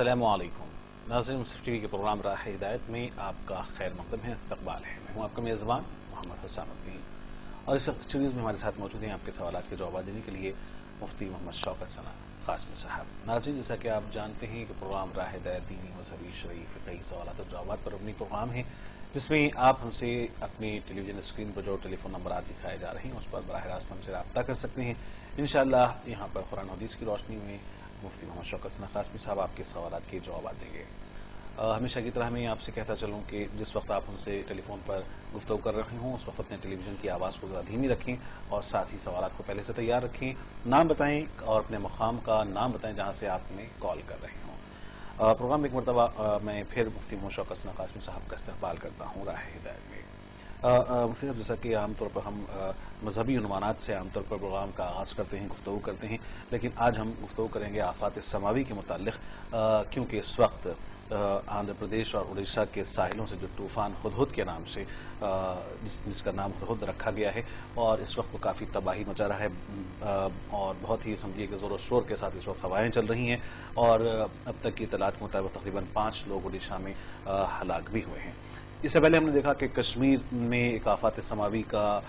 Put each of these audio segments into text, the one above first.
السلام علیکم ناظرین، منصف ٹی وی کے پروگرام راہ ہدایت میں آپ کا خیر مقدم ہے، استقبال ہے۔ میں ہوں آپ کا میزبان محمد حسام الدین، اور اس وقت اسٹوڈیوز میں ہمارے ساتھ موجود ہیں آپ کے سوالات کے جوابات دینے کے لیے مفتی محمد شوکت ثنا قاسمی صاحب۔ ناظرین، جیسا کہ آپ جانتے ہیں کہ پروگرام راہ ہدایت دینی، مذہبی، شرعی، فقہی سوالات اور جوابات پر مبنی پروگرام ہے، جس میں آپ ہم سے اپنی ٹیلی ویژن اسکرین پر جو ٹیلی فون نمبرات دکھائے جا رہے ہیں اس پر براہ راست ہم سے رابطہ کر سکتے ہیں۔ انشاءاللہ یہاں پر قرآن و حدیث کی روشنی میں مفتی محمد شوکت ثنا قاسمی صاحب آپ کے سوالات کے جوابات دیں گے۔ ہمیشہ کی طرح میں آپ سے کہتا چلوں کہ جس وقت آپ ہم سے ٹیلی فون پر گفتگو کر رہے ہوں اس وقت اپنے ٹیلی ویژن کی آواز کو ذرا دھیمی رکھیں اور ساتھ ہی سوالات کو پہلے سے تیار رکھیں۔ نام بتائیں اور اپنے مقام کا نام بتائیں جہاں سے آپ ہمیں کال کر رہے ہوں۔ پروگرام ایک مرتبہ میں پھر مفتی محمد شوکت ثنا قاسمی صاحب کا استقبال کرتا ہوں راہ ہدایت میں۔ مفتی صاحب، جیسا کہ عام طور پر ہم مذہبی عنوانات سے عام طور پر پروگرام کا آغاز کرتے ہیں، گفتگو کرتے ہیں، لیکن آج ہم گفتگو کریں گے آفات سماوی کے متعلق، کیونکہ اس وقت آندھرا پردیش اور اڑیسہ کے ساحلوں سے جو طوفان ہدہد کے نام سے جس کا نام ہدہد رکھا گیا ہے، اور اس وقت وہ کافی تباہی مچا رہا ہے، اور بہت ہی سمجھیے کہ زور و شور کے ساتھ اس وقت ہوائیں چل رہی ہیں، اور اب تک کی اطلاعات کے مطابق تقریباً 5 لوگ اڑیسہ میں ہلاک بھی ہوئے ہیں۔ اس سے پہلے ہم نے دیکھا کہ کشمیر میں ایک آفات سماوی کا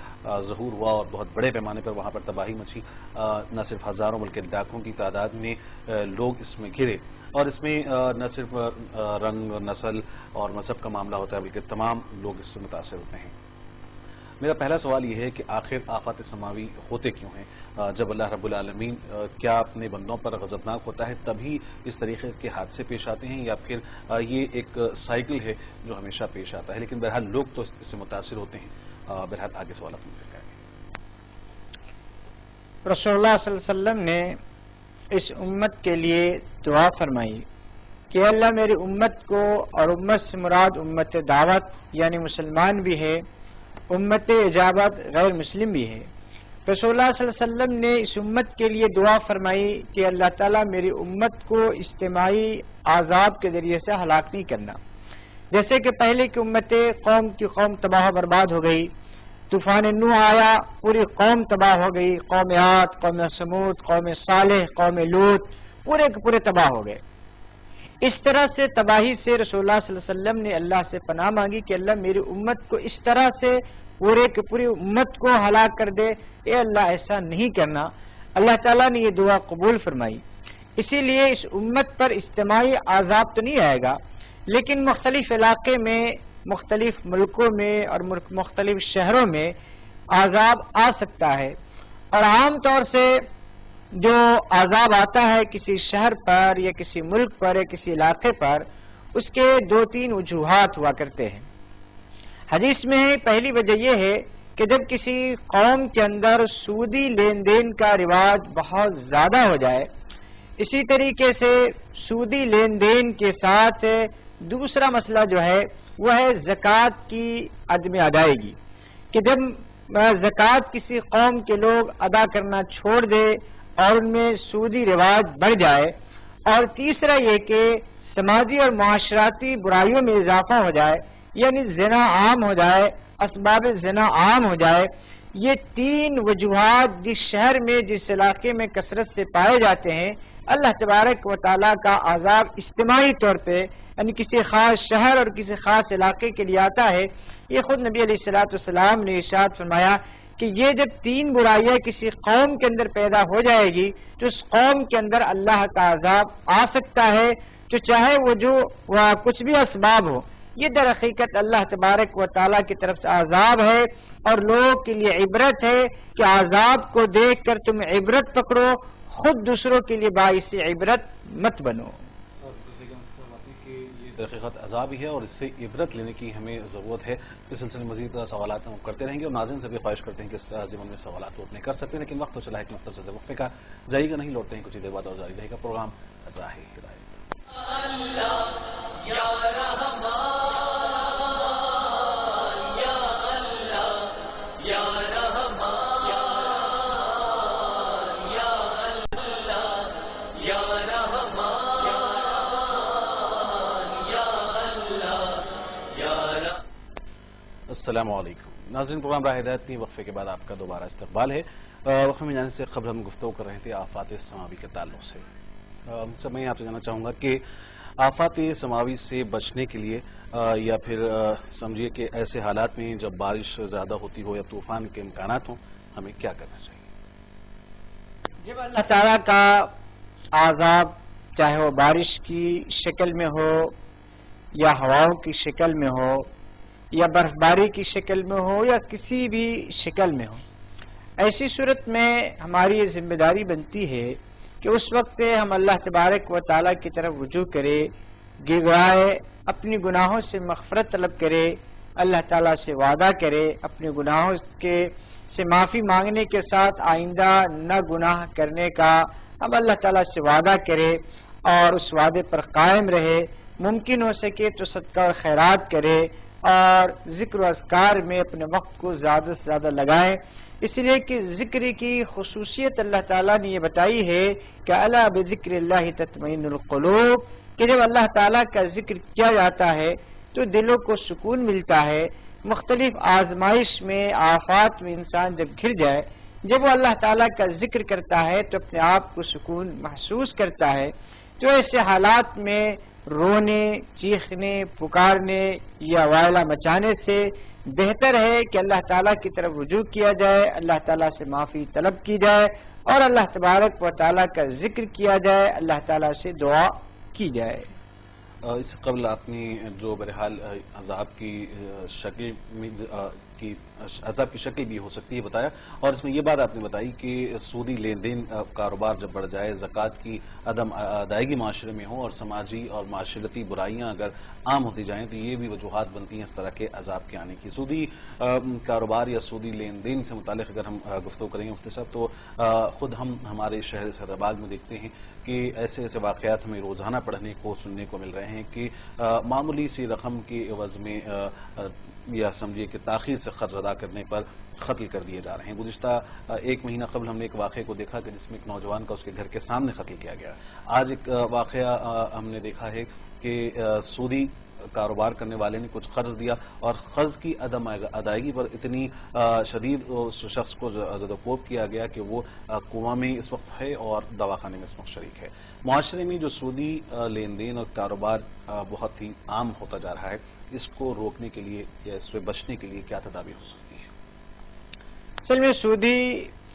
ظہور ہوا اور بہت بڑے پیمانے پر وہاں پر تباہی مچی، نہ صرف ہزاروں بلکہ لاکھوں کی تعداد میں لوگ اس میں گھرے، اور اس میں نہ صرف رنگ، نسل اور مذہب کا معاملہ ہوتا ہے بلکہ تمام لوگ اس سے متاثر ہوتے ہیں۔ میرا پہلا سوال یہ ہے کہ آخر آفات سماوی ہوتے کیوں ہیں؟ جب اللہ رب العالمین کیا اپنے بندوں پر غضبناک ہوتا ہے تبھی اس طریقے کے حادثے پیش آتے ہیں، یا پھر یہ ایک سائیکل ہے جو ہمیشہ پیش آتا ہے؟ لیکن بہرحال لوگ تو اس سے متاثر ہوتے ہیں۔ بہرحال آگے سوالات میں جائیں۔ رسول اللہ صلی اللہ علیہ وسلم نے اس امت کے لیے دعا فرمائی کہ اللہ میری امت کو، اور امت سے مراد امت دعوت یعنی مسلمان بھی ہے، امت اجابت غیر مسلم بھی ہے۔ رسول اللہ صلی اللہ علیہ وسلم نے اس امت کے لیے دعا فرمائی کہ اللہ تعالیٰ میری امت کو اجتماعی عذاب کے ذریعے سے ہلاک نہیں کرنا، جیسے کہ پہلے کی امتیں قوم تباہ و برباد ہو گئی، طوفان نوح آیا، پوری قوم تباہ ہو گئی، قوم عاد، قوم سمود، قوم صالح، قوم لوط، پورے کے پورے تباہ ہو گئے۔ اس طرح سے تباہی سے رسول اللہ صلی اللہ علیہ وسلم نے اللہ سے پناہ مانگی کہ اللہ میری امت کو اس طرح سے پورے کی پوری امت کو ہلاک کر دے، اے اللہ ایسا نہیں کرنا۔ اللہ تعالیٰ نے یہ دعا قبول فرمائی، اسی لیے اس امت پر اجتماعی عذاب تو نہیں آئے گا، لیکن مختلف علاقے میں، مختلف ملکوں میں اور مختلف شہروں میں عذاب آ سکتا ہے، اور عام طور سے جو عذاب آتا ہے کسی شہر پر یا کسی ملک پر یا کسی علاقے پر، اس کے 2-3 وجوہات ہوا کرتے ہیں۔ حدیث میں پہلی وجہ یہ ہے کہ جب کسی قوم کے اندر سودی لین دین کا رواج بہت زیادہ ہو جائے، اسی طریقے سے سودی لین دین کے ساتھ دوسرا مسئلہ جو ہے وہ ہے زکوٰۃ کی عدم ادائیگی، کہ جب زکوٰۃ کسی قوم کے لوگ ادا کرنا چھوڑ دے اور ان میں سودی رواج بڑھ جائے، اور تیسرا یہ کہ سماجی اور معاشرتی برائیوں میں اضافہ ہو جائے، یعنی زنا عام ہو جائے، اسباب زنا عام ہو جائے۔ یہ 3 وجوہات جس شہر میں، جس علاقے میں کثرت سے پائے جاتے ہیں، اللہ تبارک و تعالیٰ کا عذاب اجتماعی طور پہ یعنی کسی خاص شہر اور کسی خاص علاقے کے لیے آتا ہے۔ یہ خود نبی علیہ السلام نے ارشاد فرمایا کہ یہ جب 3 برائیاں کسی قوم کے اندر پیدا ہو جائے گی تو اس قوم کے اندر اللہ کا عذاب آ سکتا ہے، تو چاہے وہ جو کچھ بھی اسباب ہو۔ یہ در حقیقت اللہ تبارک و تعالیٰ کی طرف سے عذاب ہے، اور لوگوں کے لیے عبرت ہے کہ عذاب کو دیکھ کر تم عبرت پکڑو، خود دوسروں کے لیے باعث عبرت مت بنو۔ در حقیقت عذاب ہی ہے اور اس سے عبرت لینے کی ہمیں ضرورت ہے۔ اس سلسلے میں مزید سوالات ہم کرتے رہیں گے، اور ناظرین سے بھی خواہش کرتے ہیں کہ اس ضمن میں سوالات وہ اپنے کر سکتے ہیں، لیکن وقت تو چلا ہے کہ مختصر سے وقفے کا جائے گا، نہیں لوٹتے ہیں کچھ ہی دیر بعد اور جاری رہے گا پروگرام راہ ہدایت۔ السلام علیکم ناظرین، پروگرام راہ ہدایت کی وقفے کے بعد آپ کا دوبارہ استقبال ہے۔ وقفے میں جانے سے قبل ہم گفتگو کر رہے تھے آفات سماوی کے تعلق سے۔ سب میں آپ سے جاننا چاہوں گا کہ آفات سماوی سے بچنے کے لیے یا پھر سمجھیے کہ ایسے حالات میں جب بارش زیادہ ہوتی ہو یا طوفان کے امکانات ہوں ہمیں کیا کرنا چاہیے؟ جب اللہ تعالیٰ کا عذاب چاہے وہ بارش کی شکل میں ہو یا ہواؤں کی شکل میں ہو یا برف باری کی شکل میں ہو یا کسی بھی شکل میں ہو، ایسی صورت میں ہماری یہ ذمہ داری بنتی ہے کہ اس وقت ہم اللہ تبارک و تعالیٰ کی طرف رجوع کرے، گڑگڑائے، اپنی گناہوں سے مغفرت طلب کرے، اللہ تعالیٰ سے وعدہ کرے، اپنے گناہوں سے معافی مانگنے کے ساتھ آئندہ نہ گناہ کرنے کا ہم اللہ تعالیٰ سے وعدہ کرے اور اس وعدے پر قائم رہے، ممکن ہو سکے تو صدقہ اور خیرات کرے اور ذکر و اذکار میں اپنے وقت کو زیادہ سے زیادہ لگائیں، اس لیے کہ ذکر کی خصوصیت اللہ تعالیٰ نے یہ بتائی ہے کہ الا بذکر اللہ تطمئن القلوب، کہ جب اللہ تعالیٰ کا ذکر کیا جاتا ہے تو دلوں کو سکون ملتا ہے۔ مختلف آزمائش میں، آفات میں انسان جب گھر جائے، جب وہ اللہ تعالیٰ کا ذکر کرتا ہے تو اپنے آپ کو سکون محسوس کرتا ہے۔ تو ایسے حالات میں رونے، چیخنے، پکارنے یا وائلہ مچانے سے بہتر ہے کہ اللہ تعالیٰ کی طرف رجوع کیا جائے، اللہ تعالیٰ سے معافی طلب کی جائے اور اللہ تبارک و تعالیٰ کا ذکر کیا جائے، اللہ تعالیٰ سے دعا کی جائے۔ اس سے قبل آپ نے جو بہرحال عذاب کی شکل عذاب کی شکل بھی ہو سکتی ہے بتایا، اور اس میں یہ بات آپ نے بتائی کہ سودی لین دین کاروبار جب بڑھ جائے، زکوٰۃ کی عدم ادائیگی معاشرے میں ہو اور سماجی اور معاشرتی برائیاں اگر عام ہوتی جائیں تو یہ بھی وجوہات بنتی ہیں اس طرح کے عذاب کے آنے کی۔ سودی کاروبار یا سودی لین دین سے متعلق اگر ہم گفتگو کریں گے مفتی صاحب تو خود ہم ہمارے شہر حیدرآباد میں دیکھتے ہیں کہ ایسے ایسے واقعات ہمیں روزانہ پڑھنے کو سننے کو مل رہے ہیں کہ معمولی سی رقم کے عوض میں یا سمجھیے کہ تاخیر سے قرض ادا کرنے پر قتل کر دیے جا رہے ہیں۔ گزشتہ ایک مہینہ قبل ہم نے ایک واقعے کو دیکھا کہ جس میں ایک نوجوان کا اس کے گھر کے سامنے قتل کیا گیا۔ آج ایک واقعہ ہم نے دیکھا ہے کہ سودی کاروبار کرنے والے نے کچھ قرض دیا اور قرض کی عدم ادائیگی پر اتنی شدید اس شخص کو زدوکوب کیا گیا کہ وہ کوما میں اس وقت ہے اور دواخانے میں اس وقت شریک ہے۔ معاشرے میں جو سودی لین دین اور کاروبار بہت ہی عام ہوتا جا رہا ہے، اس کو روکنے کے لیے یا اس سے بچنے کے لیے کیا تدابیر ہو سکتی ہے؟ اصل میں سودی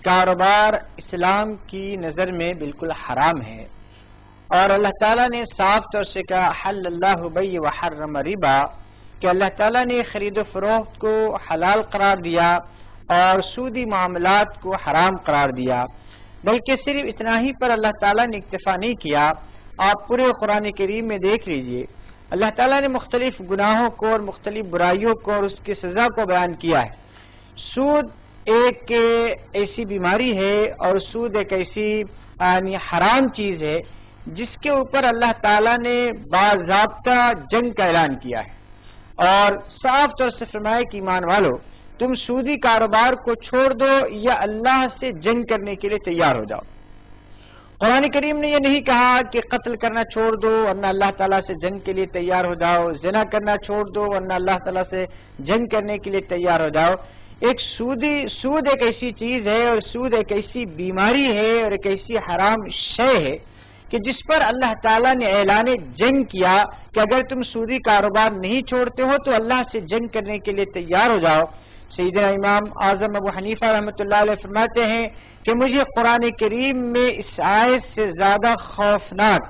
کاروبار اسلام کی نظر میں بالکل حرام ہے، اور اللہ تعالیٰ نے صاف طور سے کہا حل اللہ بیع وحرم ربا، کہ اللہ تعالیٰ نے خرید و فروخت کو حلال قرار دیا اور سودی معاملات کو حرام قرار دیا۔ بلکہ صرف اتنا ہی پر اللہ تعالیٰ نے اکتفا نہیں کیا، آپ پورے قرآن کریم میں دیکھ لیجئے، اللہ تعالیٰ نے مختلف گناہوں کو اور مختلف برائیوں کو اور اس کی سزا کو بیان کیا ہے۔ سود ایک ایسی بیماری ہے اور سود ایک ایسی حرام چیز ہے جس کے اوپر اللہ تعالیٰ نے باضابطہ جنگ کا اعلان کیا ہے اور صاف طور سے فرمایا کہ ایمان والو تم سودی کاروبار کو چھوڑ دو یا اللہ سے جنگ کرنے کے لیے تیار ہو جاؤ۔ قرآن کریم نے یہ نہیں کہا کہ قتل کرنا چھوڑ دو ورنہ اللہ تعالیٰ سے جنگ کے لیے تیار ہو جاؤ، زنا کرنا چھوڑ دو ورنہ اللہ تعالیٰ سے جنگ کرنے کے لیے تیار ہو جاؤ۔ سود ایک ایسی چیز ہے اور سود ایک ایسی بیماری ہے اور ایک ایسی حرام شے ہے کہ جس پر اللہ تعالیٰ نے اعلان جنگ کیا کہ اگر تم سودی کاروبار نہیں چھوڑتے ہو تو اللہ سے جنگ کرنے کے لیے تیار ہو جاؤ۔ سیدنا امام اعظم ابو حنیفہ رحمۃ اللہ علیہ فرماتے ہیں کہ مجھے قرآن کریم میں اس آیت سے زیادہ خوفناک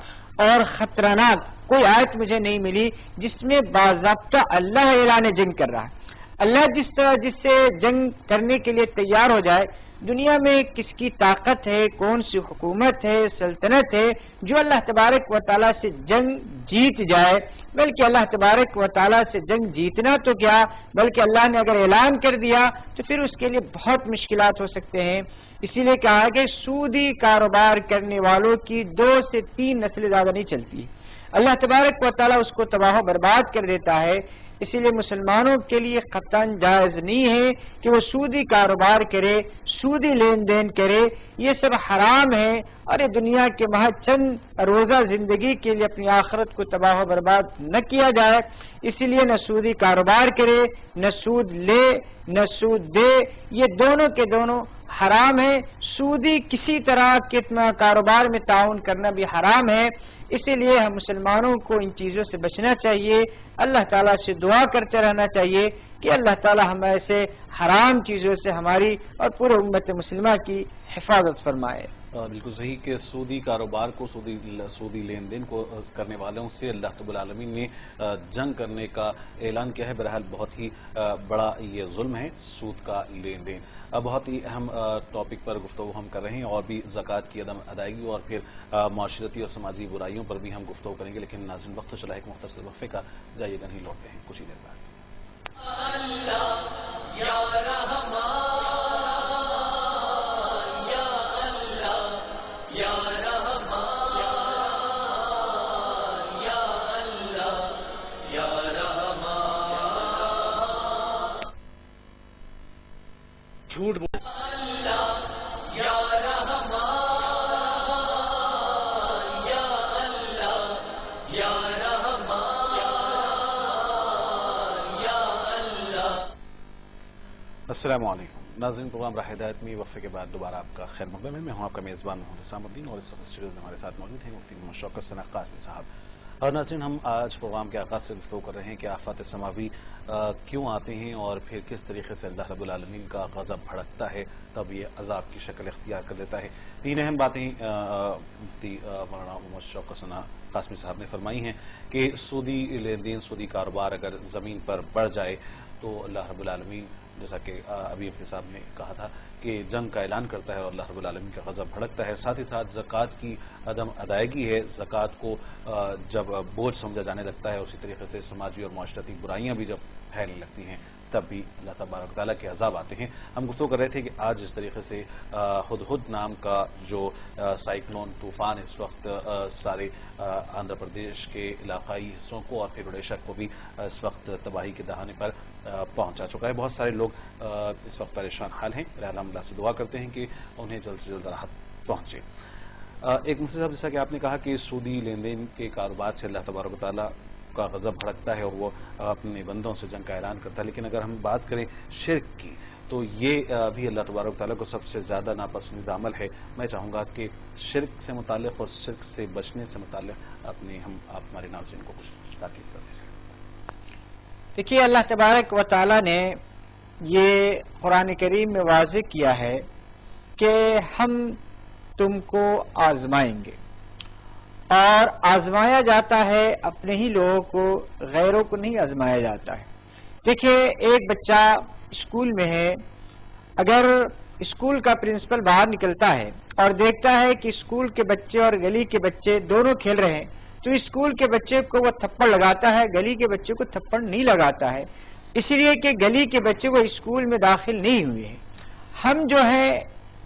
اور خطرناک کوئی آیت مجھے نہیں ملی جس میں باضابطہ اللہ اعلان جنگ کر رہا ہے۔ اللہ جس سے جنگ کرنے کے لیے تیار ہو جائے، دنیا میں کس کی طاقت ہے، کون سی حکومت ہے، سلطنت ہے جو اللہ تبارک و تعالیٰ سے جنگ جیت جائے؟ بلکہ اللہ تبارک و تعالیٰ سے جنگ جیتنا تو کیا، بلکہ اللہ نے اگر اعلان کر دیا تو پھر اس کے لیے بہت مشکلات ہو سکتے ہیں۔ اسی لیے کہا کہ سودی کاروبار کرنے والوں کی 2 سے 3 نسلیں زیادہ نہیں چلتی، اللہ تبارک و تعالیٰ اس کو تباہ و برباد کر دیتا ہے۔ اسی لیے مسلمانوں کے لیے قطعاً جائز نہیں ہے کہ وہ سودی کاروبار کرے، سودی لین دین کرے، یہ سب حرام ہے اور یہ دنیا کے محض چند روزہ زندگی کے لیے اپنی آخرت کو تباہ و برباد نہ کیا جائے۔ اسی لیے نہ سودی کاروبار کرے، نہ سود لے، نہ سود دے، یہ دونوں کے دونوں حرام ہے، سودی کسی طرح کے کاروبار میں تعاون کرنا بھی حرام ہے۔ اسی لیے ہم مسلمانوں کو ان چیزوں سے بچنا چاہیے، اللہ تعالیٰ سے دعا کرتے رہنا چاہیے کہ اللہ تعالیٰ ہم ایسے حرام چیزوں سے ہماری اور پورے امت مسلمہ کی حفاظت فرمائے۔ بالکل صحیح کہ سودی کاروبار کو، سودی لین دین کو کرنے والوں سے اللہ رب العالمین نے جنگ کرنے کا اعلان کیا ہے۔ بہرحال بہت ہی بڑا یہ ظلم ہے سود کا لین دین۔ بہت ہی اہم ٹاپک پر گفتگو ہم کر رہے ہیں، اور بھی زکوٰۃ کی عدم ادائیگی اور پھر معاشرتی اور سماجی برائیوں پر بھی ہم گفتگو کریں گے، لیکن ناظرین وقت چلا ہے ایک مختصر وقفے کا، جائیے گا نہیں، لوٹتے ہیں کچھ ہی دیر بعد۔ جھوٹ السلام علیکم ناظرین، پروگرام راہ ہدایت میں وقفے کے بعد دوبارہ آپ کا خیر مقدم ہے۔ میں ہوں آپ کا میزبان محمد حسام الدین، اور اس وقت اسٹوڈیوز میں ہمارے ساتھ موجود ہیں مفتی محمد شوکت ثنا قاسمی صاحب۔ اور ناظرین، ہم آج پروگرام کے آغاز سے گفتگو کر رہے ہیں کہ آفات سماوی کیوں آتے ہیں اور پھر کس طریقے سے اللہ رب العالمین کا غضب بھڑکتا ہے، تب یہ عذاب کی شکل اختیار کر لیتا ہے۔ تین اہم باتیں مفتی مولانا محمد شوکت ثنا قاسمی صاحب نے فرمائی ہیں کہ سودی لین دین، سودی کاروبار اگر زمین پر بڑھ جائے تو اللہ رب العالمین، جیسا کہ ابھی مفتی صاحب نے کہا تھا، کہ جنگ کا اعلان کرتا ہے اور اللہ رب العالمین کا غضب بھڑکتا ہے۔ ساتھ ہی ساتھ زکوٰۃ کی عدم ادائیگی ہے، زکوٰۃ کو جب بوجھ سمجھا جانے لگتا ہے، اسی طریقے سے سماجی اور معاشرتی برائیاں بھی جب پھیلنے لگتی ہیں تب بھی اللہ تبارک تعالیٰ کے عذاب آتے ہیں۔ ہم گفتگو کر رہے تھے کہ آج جس طریقے سے ہدہد نام کا جو سائیکلون طوفان اس وقت سارے آندھرا پردیش کے علاقائی حصوں کو اور پھر اڑیشہ کو بھی اس وقت تباہی کے دہانے پر پہنچا چکا ہے، بہت سارے لوگ اس وقت پریشان حال ہیں۔ بہرحال ہم اللہ سے دعا کرتے ہیں کہ انہیں جلد سے جلد راحت پہنچے۔ ایک مفتی صاحب، جیسا کہ آپ نے کہا کہ سودی لین دین کے کاروبار سے اللہ تبارک و تعالیٰ کا غضب بھڑکتا ہے اور وہ اپنے بندوں سے جنگ کا اعلان کرتا ہے، لیکن اگر ہم بات کریں شرک کی تو یہ بھی اللہ تبارک و تعالیٰ کو سب سے زیادہ ناپسندیدہ عمل ہے۔ میں چاہوں گا کہ شرک سے متعلق اور شرک سے بچنے سے متعلق آپ ہمارے ناظرین کو کچھ تاکید کر دیں۔ دیکھیے، اللہ تبارک و تعالیٰ نے یہ قرآن کریم میں واضح کیا ہے کہ ہم تم کو آزمائیں گے، اور آزمایا جاتا ہے اپنے ہی لوگوں کو، غیروں کو نہیں آزمایا جاتا ہے۔ دیکھیے، ایک بچہ اسکول میں ہے، اگر اسکول کا پرنسپل باہر نکلتا ہے اور دیکھتا ہے کہ اسکول کے بچے اور گلی کے بچے دونوں کھیل رہے ہیں، تو اسکول کے بچے کو وہ تھپڑ لگاتا ہے، گلی کے بچے کو تھپڑ نہیں لگاتا ہے، اس لیے کہ گلی کے بچے وہ اسکول میں داخل نہیں ہوئے ہیں۔ ہم جو ہیں،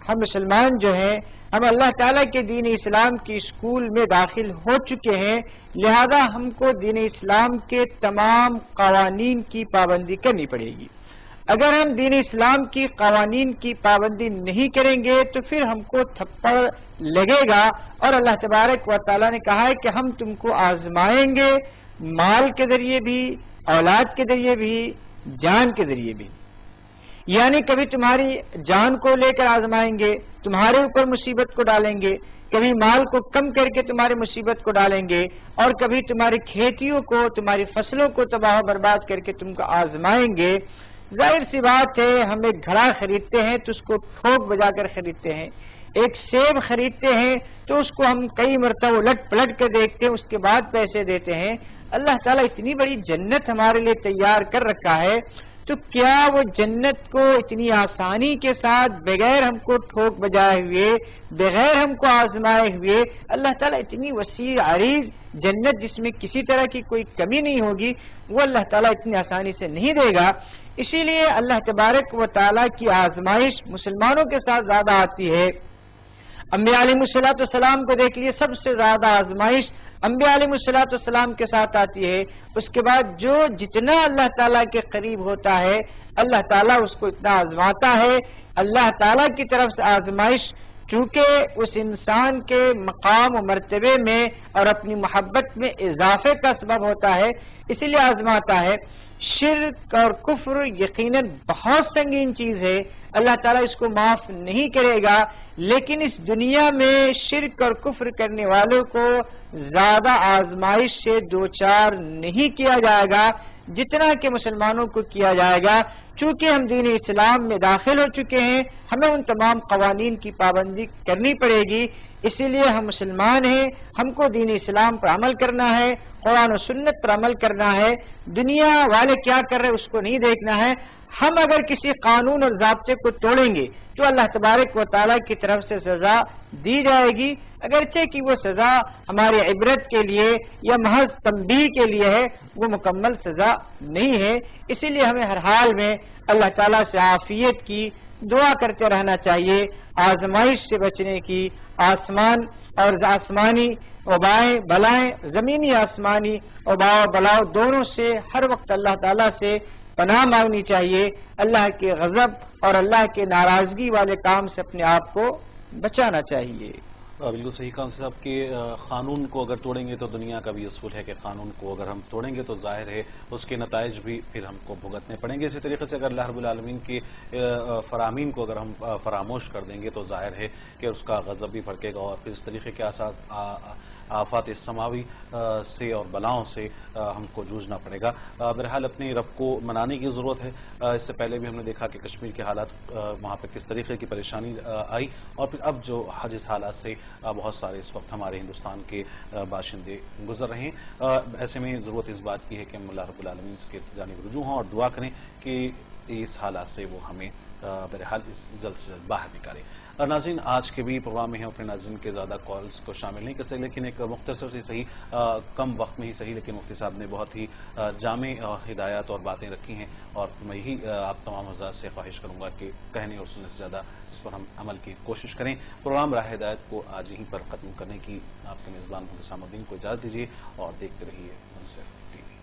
ہم مسلمان جو ہیں، ہم اللہ تعالیٰ کے دین اسلام کی اسکول میں داخل ہو چکے ہیں، لہذا ہم کو دین اسلام کے تمام قوانین کی پابندی کرنی پڑے گی۔ اگر ہم دین اسلام کی قوانین کی پابندی نہیں کریں گے تو پھر ہم کو تھپڑ لگے گا، اور اللہ تبارک و تعالیٰ نے کہا ہے کہ ہم تم کو آزمائیں گے، مال کے ذریعے بھی، اولاد کے ذریعے بھی، جان کے ذریعے بھی۔ یعنی کبھی تمہاری جان کو لے کر آزمائیں گے، تمہارے اوپر مصیبت کو ڈالیں گے، کبھی مال کو کم کر کے تمہاری مصیبت کو ڈالیں گے، اور کبھی تمہاری کھیتیوں کو، تمہاری فصلوں کو تباہ و برباد کر کے تم کو آزمائیں گے۔ ظاہر سی بات ہے، ہم ایک گھڑا خریدتے ہیں تو اس کو ٹھوک بجا کر خریدتے ہیں، ایک سیب خریدتے ہیں تو اس کو ہم کئی مرتبہ الٹ پلٹ کر دیکھتے ہیں، اس کے بعد پیسے دیتے ہیں۔ اللہ تعالیٰ اتنی بڑی جنت ہمارے لیے تیار کر رکھا ہے، تو کیا وہ جنت کو اتنی آسانی کے ساتھ، بغیر ہم کو ٹھوک بجائے ہوئے، بغیر ہم کو آزمائے ہوئے، اللہ تعالیٰ اتنی وسیع عریض جنت جس میں کسی طرح کی کوئی کمی نہیں ہوگی، وہ اللہ تعالیٰ اتنی آسانی سے نہیں دے گا۔ اسی لیے اللہ تبارک و تعالیٰ کی آزمائش مسلمانوں کے ساتھ زیادہ آتی ہے۔ انبیاء علیہ السلام کو دیکھ لیے، سب سے زیادہ آزمائش انبیاء علیہ السلام کے ساتھ آتی ہے۔ اس کے بعد جو جتنا اللہ تعالیٰ کے قریب ہوتا ہے، اللہ تعالیٰ اس کو اتنا آزماتا ہے۔ اللہ تعالیٰ کی طرف سے آزمائش چونکہ اس انسان کے مقام و مرتبے میں اور اپنی محبت میں اضافے کا سبب ہوتا ہے، اسی لیے آزماتا ہے۔ شرک اور کفر یقیناً بہت سنگین چیز ہے، اللہ تعالیٰ اس کو معاف نہیں کرے گا، لیکن اس دنیا میں شرک اور کفر کرنے والوں کو زیادہ آزمائش سے دوچار نہیں کیا جائے گا جتنا کہ مسلمانوں کو کیا جائے گا۔ چونکہ ہم دین اسلام میں داخل ہو چکے ہیں، ہمیں ان تمام قوانین کی پابندی کرنی پڑے گی، اسی لیے ہم مسلمان ہیں، ہم کو دین اسلام پر عمل کرنا ہے، قرآن و سنت پر عمل کرنا ہے، دنیا والے کیا کر رہے اس کو نہیں دیکھنا ہے۔ ہم اگر کسی قانون اور ضابطے کو توڑیں گے تو اللہ تبارک و تعالیٰ کی طرف سے سزا دی جائے گی، اگرچہ کہ وہ سزا ہماری عبرت کے لیے یا محض تنبیہ کے لیے ہے، وہ مکمل سزا نہیں ہے۔ اسی لیے ہمیں ہر حال میں اللہ تعالیٰ سے عافیت کی دعا کرتے رہنا چاہیے، آزمائش سے بچنے کی، آسمان اور آسمانی وبائیں بلائیں، زمینی آسمانی وبا بلاؤ دونوں سے ہر وقت اللہ تعالیٰ سے پناہ مانگنی چاہیے، اللہ کے غضب اور اللہ کے ناراضگی والے کام سے اپنے آپ کو بچانا چاہیے۔ بالکل صحیح کہا صاحب کہ قانون کو اگر توڑیں گے تو دنیا کا بھی اصول ہے کہ قانون کو اگر ہم توڑیں گے تو ظاہر ہے اس کے نتائج بھی پھر ہم کو بھگتنے پڑیں گے۔ اسی طریقے سے اگر اللہ رب العالمین کی فرامین کو اگر ہم فراموش کر دیں گے تو ظاہر ہے کہ اس کا غضب بھی بھڑکے گا اور پھر اس طریقے کے آفات سماوی سے اور بلاؤں سے ہم کو جوجھنا پڑے گا۔ بہرحال اپنے رب کو منانے کی ضرورت ہے۔ اس سے پہلے بھی ہم نے دیکھا کہ کشمیر کے حالات وہاں پہ کس طریقے کی پریشانی آئی، اور پھر اب جو حادث حالات سے بہت سارے اس وقت ہمارے ہندوستان کے باشندے گزر رہے ہیں۔ ایسے میں ضرورت اس بات کی ہے کہ ہم اللہ رب العالمین کے جانب رجوع ہوں اور دعا کریں کہ اس حالات سے وہ ہمیں بہرحال جلد سے جلد باہر نکالے۔ ناظرین، آج کے بھی پروگرام میں ہیں اپنے ناظرین کے زیادہ کالز کو شامل نہیں کر سکتے، لیکن ایک مختصر سی صحیح کم وقت میں ہی صحیح لیکن مفتی صاحب نے بہت ہی جامع ہدایات اور باتیں رکھی ہیں، اور میں یہی آپ تمام حضرات سے خواہش کروں گا کہ کہنے اور سننے سے زیادہ اس پر ہم عمل کی کوشش کریں۔ پروگرام راہ ہدایت کو آج یہیں پر ختم کرنے کی آپ کے میزبان مفتی حسام الدین کو اجازت دیجیے اور دیکھتے رہیے منصف ٹی وی۔